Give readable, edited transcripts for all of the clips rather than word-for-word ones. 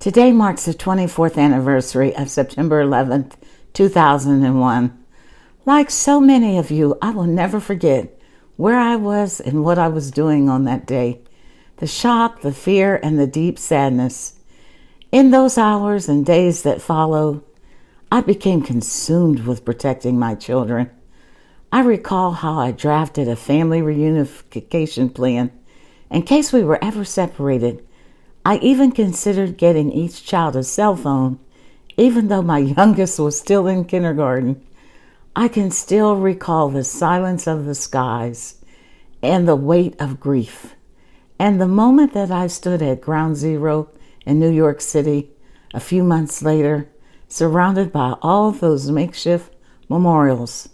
Today marks the 24th anniversary of September 11th, 2001. Like so many of you, I will never forget where I was and what I was doing on that day. The shock, the fear, and the deep sadness. In those hours and days that followed, I became consumed with protecting my children. I recall how I drafted a family reunification plan in case we were ever separated. I even considered getting each child a cell phone, even though my youngest was still in kindergarten. I can still recall the silence of the skies and the weight of grief. And the moment that I stood at Ground Zero in New York City a few months later, surrounded by all those makeshift memorials.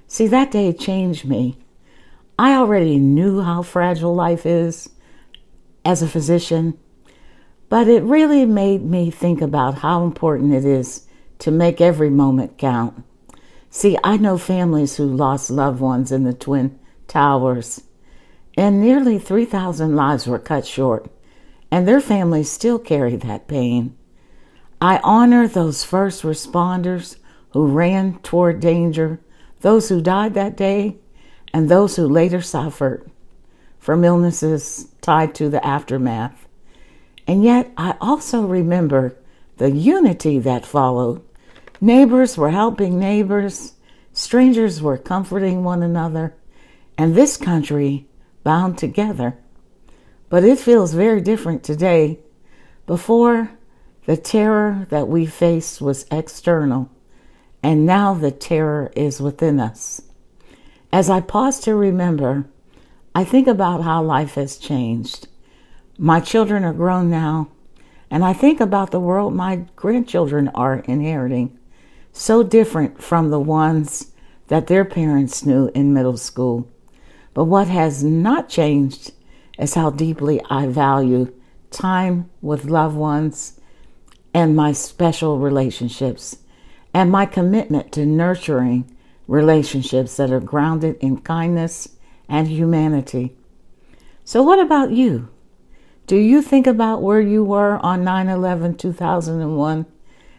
See, that day changed me. I already knew how fragile life is as a physician, but it really made me think about how important it is to make every moment count. See, I know families who lost loved ones in the Twin Towers, and nearly 3,000 lives were cut short, and their families still carry that pain. I honor those first responders who ran toward danger, those who died that day, and those who later suffered from illnesses tied to the aftermath. And yet, I also remember the unity that followed. Neighbors were helping neighbors, strangers were comforting one another, and this country bound together. But it feels very different today. Before, the terror that we faced was external, and now the terror is within us. As I pause to remember, I think about how life has changed. My children are grown now, and I think about the world my grandchildren are inheriting, so different from the ones that their parents knew in middle school. But what has not changed is how deeply I value time with loved ones and my special relationships, and my commitment to nurturing relationships that are grounded in kindness and humanity. So what about you? Do you think about where you were on 9/11/2001?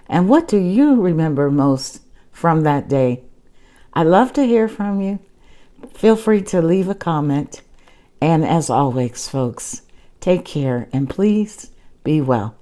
And what do you remember most from that day? I'd love to hear from you. Feel free to leave a comment. And as always, folks, take care and please be well.